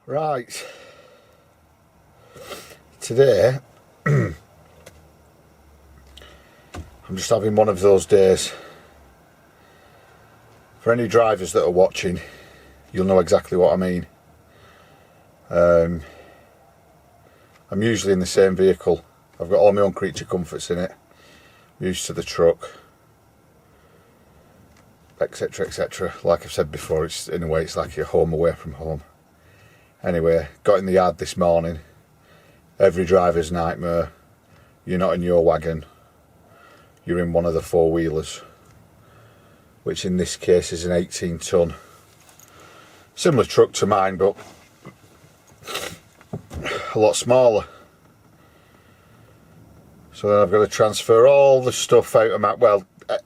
Right, today I'm just having one of those days. For any drivers that are watching, you'll know exactly what I mean. I'm usually in the same vehicle. I've got all my own creature comforts in it. I'm used to the truck, etc, etc. Like I've said before, it's in a way it's like you're home away from home. Anyway, got in the yard this morning. Every driver's nightmare. You're not in your wagon, you're in one of the four-wheelers, which in this case is an 18-ton. Similar truck to mine, but a lot smaller. So then I've got to transfer all the stuff out of my, well,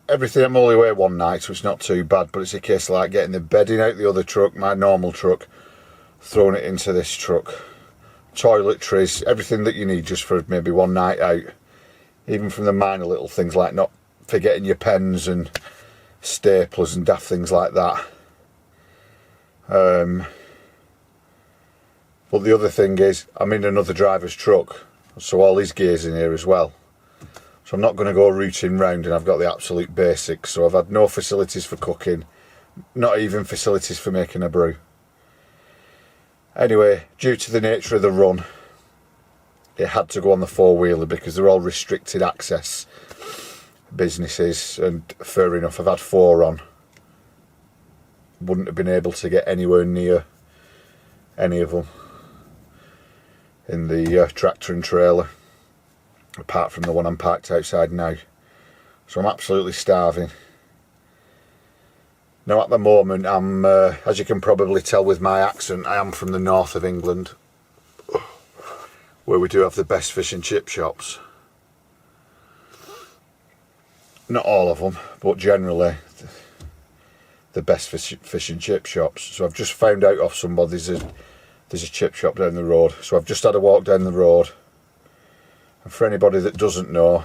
everything. I'm only away one night, so it's not too bad, but it's a case of like getting the bedding out the other truck, my normal truck, throwing it into this truck. Toiletries, everything that you need just for maybe one night out. Even from the minor little things like not forgetting your pens and staplers and daft things like that. But the other thing is, I'm in another driver's truck, so all his gear's in here as well. So I'm not going to go rooting round, and I've got the absolute basics. So I've had no facilities for cooking, not even facilities for making a brew. Anyway, due to the nature of the run, it had to go on the four-wheeler because they're all restricted access businesses, and fair enough, I've had four on. Wouldn't have been able to get anywhere near any of them in the tractor and trailer, apart from the one I'm parked outside now. So I'm absolutely starving. Now at the moment I'm, as you can probably tell with my accent, I am from the north of England, where we do have the best fish and chip shops. Not all of them, but generally the best fish and chip shops. So I've just found out off somebody there's a chip shop down the road. So I've just had a walk down the road. And for anybody that doesn't know,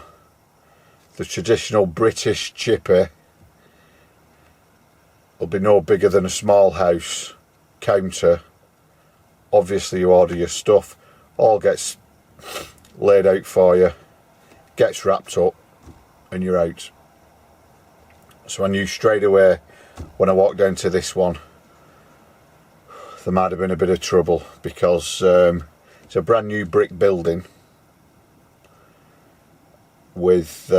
the traditional British chippy will be no bigger than a small house counter. Obviously you order your stuff, all gets laid out for you, gets wrapped up, and you're out. So I knew straight away when I walked down to this one there might have been a bit of trouble, because it's a brand new brick building with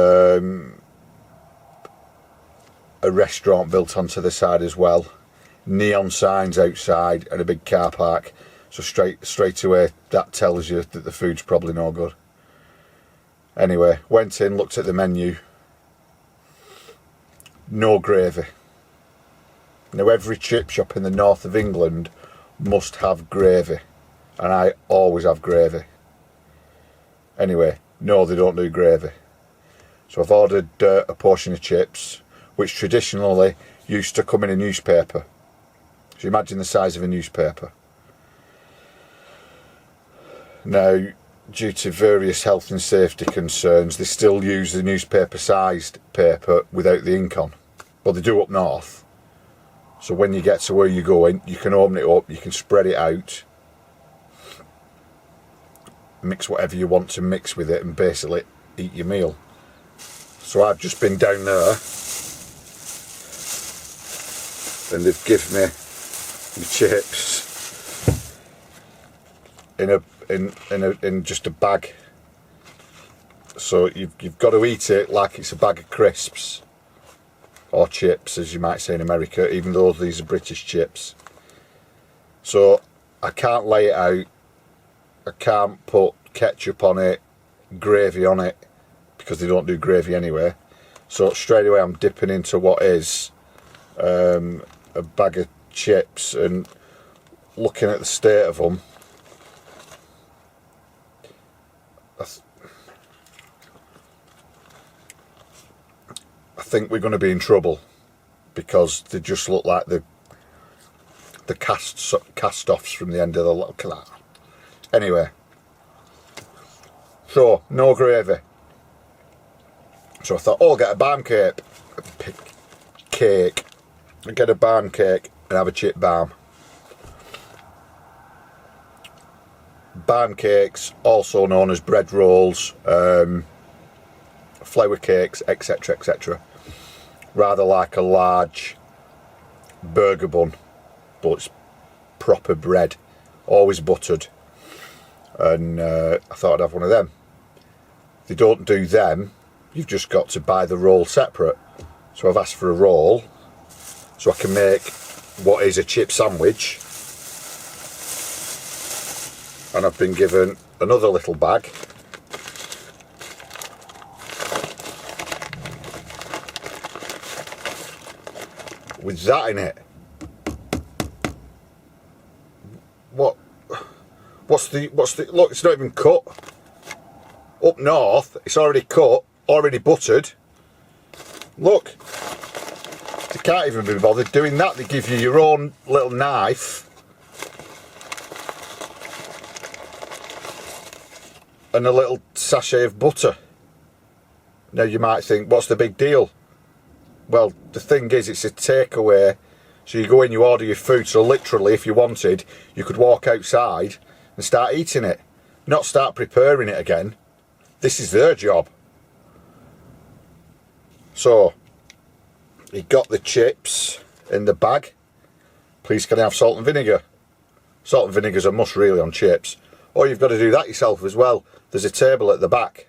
a restaurant built onto the side as well, neon signs outside, and a big car park. So straight away that tells you that the food's probably no good. Anyway, went in, looked at the menu. No gravy. Now every chip shop in the north of England must have gravy, and I always have gravy. Anyway, no, they don't do gravy. So I've ordered a portion of chips, which traditionally used to come in a newspaper. So you imagine the size of a newspaper. Now, due to various health and safety concerns, they still use the newspaper-sized paper without the ink on. Well, they do up north. So when you get to where you're going, you can open it up, you can spread it out, mix whatever you want to mix with it, and basically eat your meal. So I've just been down there, and they've given me the chips in just a bag. So you've got to eat it like it's a bag of crisps, or chips as you might say in America, even though these are British chips. So I can't lay it out, I can't put ketchup on it, gravy on it, because they don't do gravy anyway. So straight away I'm dipping into what is a bag of chips, and looking at the state of them, I think we're going to be in trouble, because they just look like the cast-offs from the end of the look at that. Anyway, so no gravy. So I thought, oh, I'll get a barm cake. Get a barm cake and have a chip barm. barm cakes, also known as bread rolls, flour cakes, etc, etc. Rather like a large burger bun, but it's proper bread, always buttered. And I thought I'd have one of them. They don't do them, you've just got to buy the roll separate. So I've asked for a roll so I can make what is a chip sandwich, and I've been given another little bag with that in it. What's the look, it's not even cut. Up north it's already cut, already buttered. Look, they can't even be bothered doing that. They give you your own little knife and a little sachet of butter. Now you might think, what's the big deal? Well, the thing is, it's a takeaway. So you go in, you order your food, so literally if you wanted, you could walk outside and start eating it, not start preparing it again. This is their job. So, you got the chips in the bag. Please can I have salt and vinegar? Salt and vinegar's a must really on chips. Or you've got to do that yourself as well. There's a table at the back.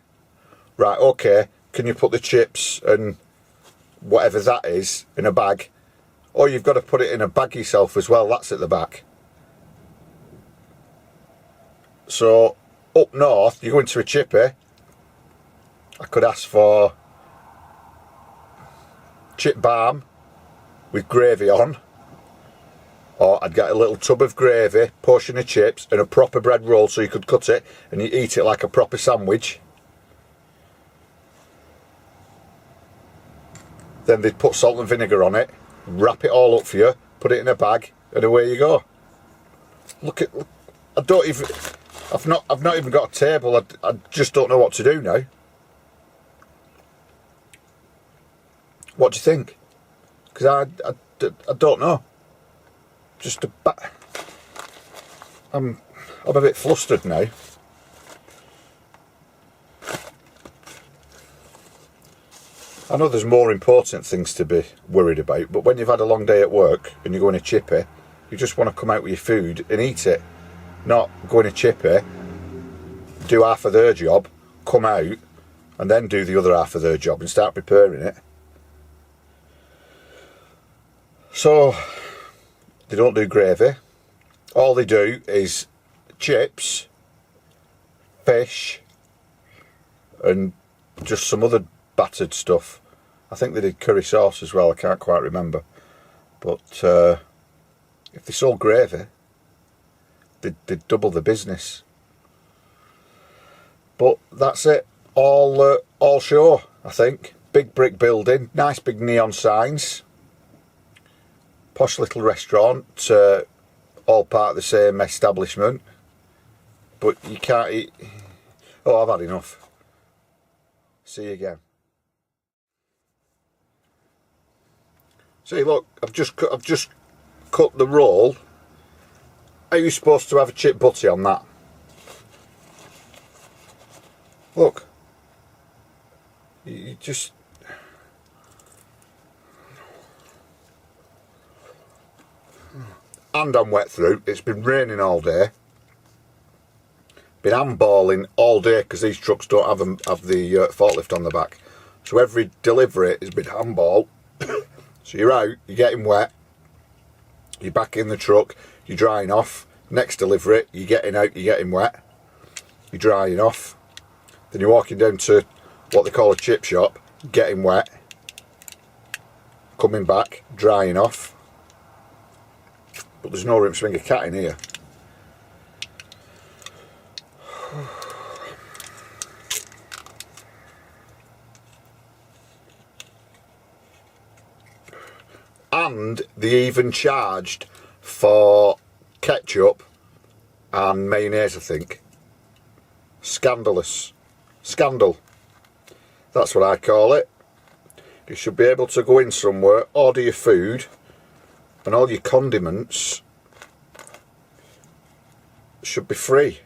Right, okay, can you put the chips and whatever that is in a bag? Or you've got to put it in a bag yourself as well, that's at the back. So, up north, you go into a chippy, I could ask for chip balm with gravy on, or I'd get a little tub of gravy, portion of chips and a proper bread roll so you could cut it and you eat it like a proper sandwich. Then they'd put salt and vinegar on it, wrap it all up for you, put it in a bag, and away you go. Look, I don't even, I've not even got a table. I just don't know what to do now. What do you think? Because I don't know. Just I'm a bit flustered now. I know there's more important things to be worried about, but when you've had a long day at work and you go in a chippy, you just want to come out with your food and eat it. Not go in a chippy, do half of their job, come out, and then do the other half of their job and start preparing it. So, they don't do gravy. All they do is chips, fish, and just some other battered stuff. I think they did curry sauce as well, I can't quite remember. But if they sold gravy, they'd double the business. But that's it, all show, I think. Big brick building, nice big neon signs. Posh little restaurant, all part of the same establishment. But you can't eat. Oh, I've had enough. See you again. See, look, I've just cut the roll. Are you supposed to have a chip butty on that? Look, you just. And I'm wet through. It's been raining all day. Been handballing all day because these trucks don't have the forklift on the back. So every delivery has been handball. So you're out, you're getting wet, you're back in the truck, you're drying off. Next delivery, you're getting out, you're getting wet, you're drying off. Then you're walking down to what they call a chip shop, getting wet, coming back, drying off. But there's no room to swing a cat in here. And they even charged for ketchup and mayonnaise, I think. Scandalous. Scandal. That's what I call it. You should be able to go in somewhere, order your food, and all your condiments should be free.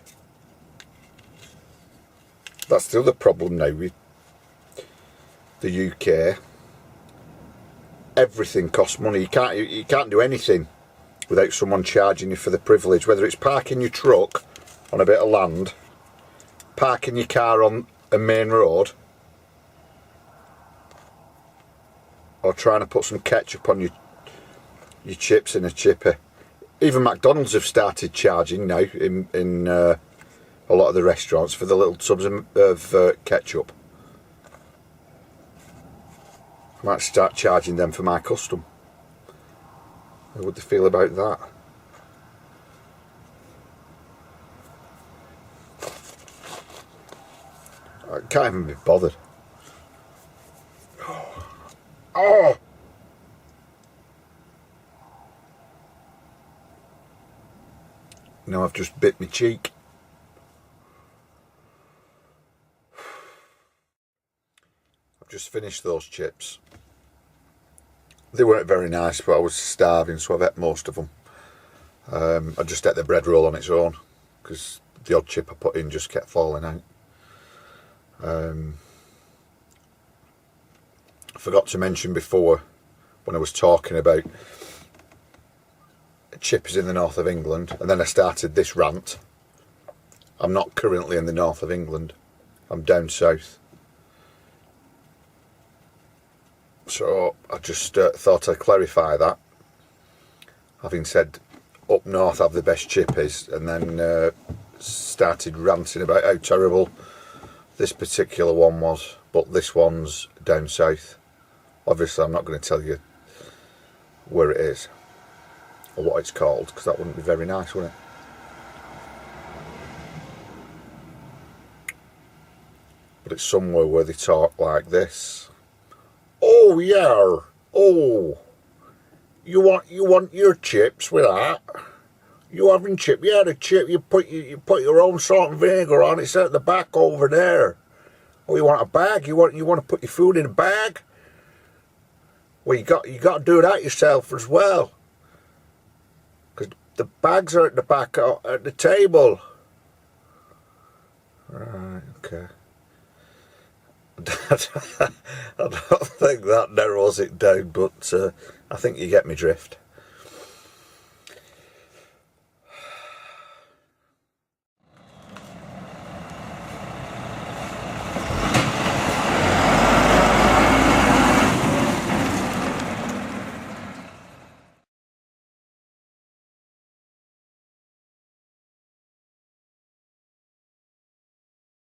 That's the other problem now with the UK. Everything costs money. You can't do anything without someone charging you for the privilege, whether it's parking your truck on a bit of land, parking your car on a main road, or trying to put some ketchup on your chips in a chippy. Even McDonald's have started charging now in a lot of the restaurants for the little tubs of ketchup. I might start charging them for my custom. How would they feel about that? I can't even be bothered. Oh! Now I've just bit my cheek. I've just finished those chips. They weren't very nice, but I was starving, so I've ate most of them. I just ate the bread roll on its own, because the odd chip I put in just kept falling out. I forgot to mention before, when I was talking about chippers in the north of England, and then I started this rant. I'm not currently in the north of England, I'm down south. So I just thought I'd clarify that, having said up north have the best chippies, and then started ranting about how terrible this particular one was, but this one's down south. Obviously I'm not going to tell you where it is or what it's called, because that wouldn't be very nice, would it? But it's somewhere where they talk like this. Oh yeah, oh, you want your chips with that? You having chip? Yeah, the chip. You put your own salt and vinegar on. It's at the back over there. Oh, you want a bag? You want to put your food in a bag? Well, you got to do that yourself as well, because the bags are at the back at the table. Right. Okay. I don't think that narrows it down, but I think you get me drift.